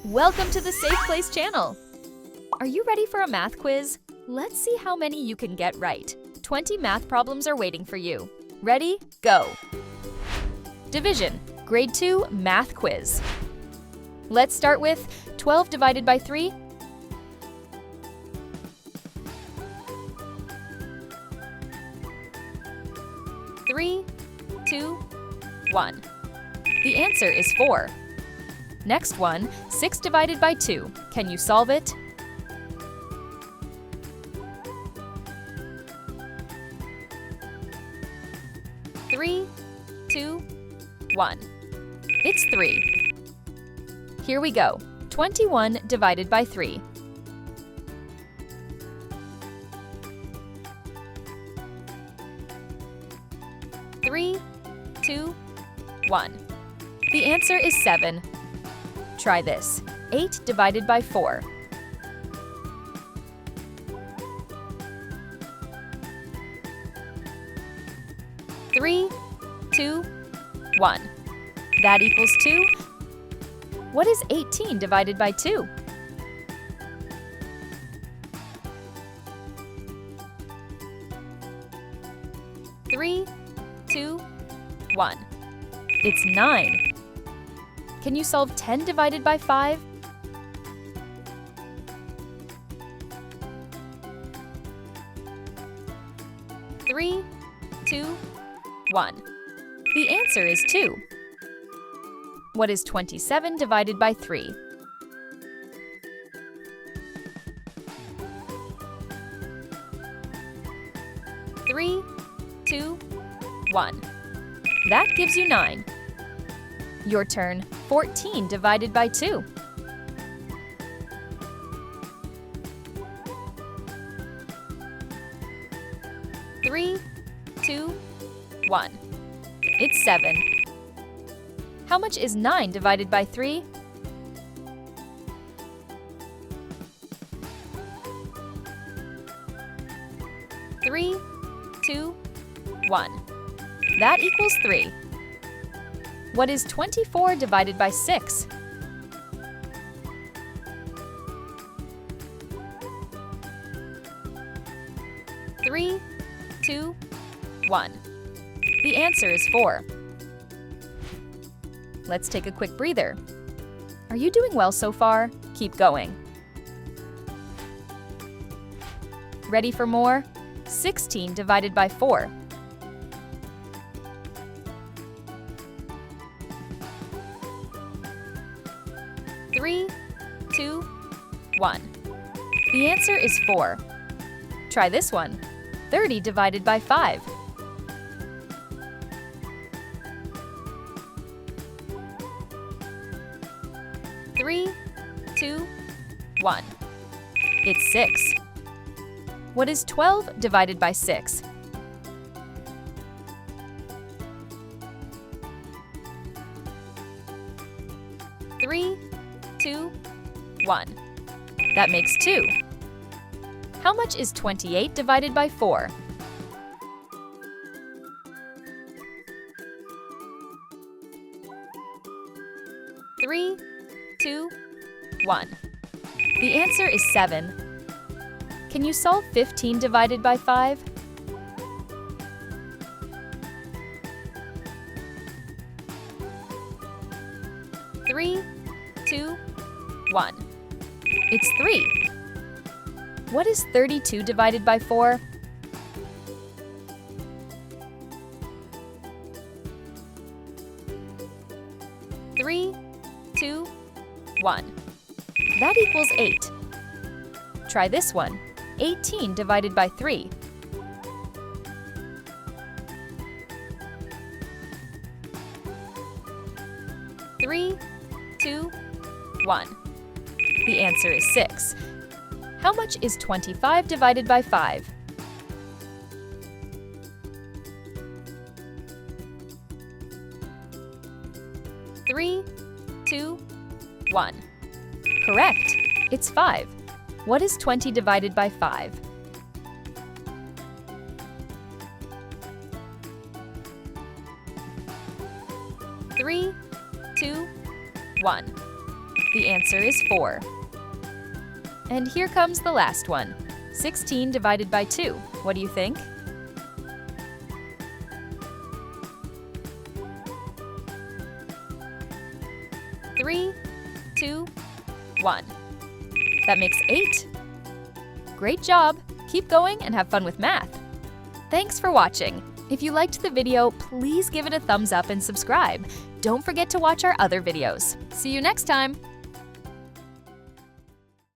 Welcome to the Safe Place channel. Are you ready for a math quiz? Let's see how many you can get right. 20 math problems are waiting for you. Ready? Go! Division, Grade 2 Math Quiz. Let's start with 12 divided by 3. Three, 2, 1. The answer is 4. Next one, 6 divided by 2. Can you solve it? Three, 2, 1. It's 3. Here we go. 21 divided by 3. Three, 2, 1. The answer is 7. Try this. 8 divided by 4. Three, 2, 1. That equals 2. What is 18 divided by 2? Three, 2, 1. It's 9. Can you solve 10 divided by 5? Three, 2, 1. The answer is 2. What is 27 divided by 3? Three, 2, 1. That gives you 9. Your turn. 14 divided by 2. Three, 2, 1. It's 7. How much is 9 divided by 3? Three, 2, 1. That equals 3. What is 24 divided by 6? Three, 2, 1. The answer is 4. Let's take a quick breather. Are you doing well so far? Keep going. Ready for more? 16 divided by 4. Three, 2, 1. The answer is 4. Try this one. 30 divided by 5. Three, 2, 1. It's 6. What is 12 divided by 6? Three, 2, 1. That makes 2. How much is 28 divided by 4? Three, 2, 1. The answer is 7. Can you solve 15 divided by 5? Three, 2, 1. It's 3. What is 32 divided by 4? Three, 2, 1. That equals 8. Try this one. 18 divided by 3. Three, 2, 1. The answer is 6. How much is 25 divided by 5? Three, 2, 1. Correct. It's 5. What is 20 divided by 5? Three, 2, 1. The answer is 4. And here comes the last one. 16 divided by 2. What do you think? Three, 2, 1. That makes 8. Great job! Keep going and have fun with math. Thanks for watching. If you liked the video, please give it a thumbs up and subscribe. Don't forget to watch our other videos. See you next time!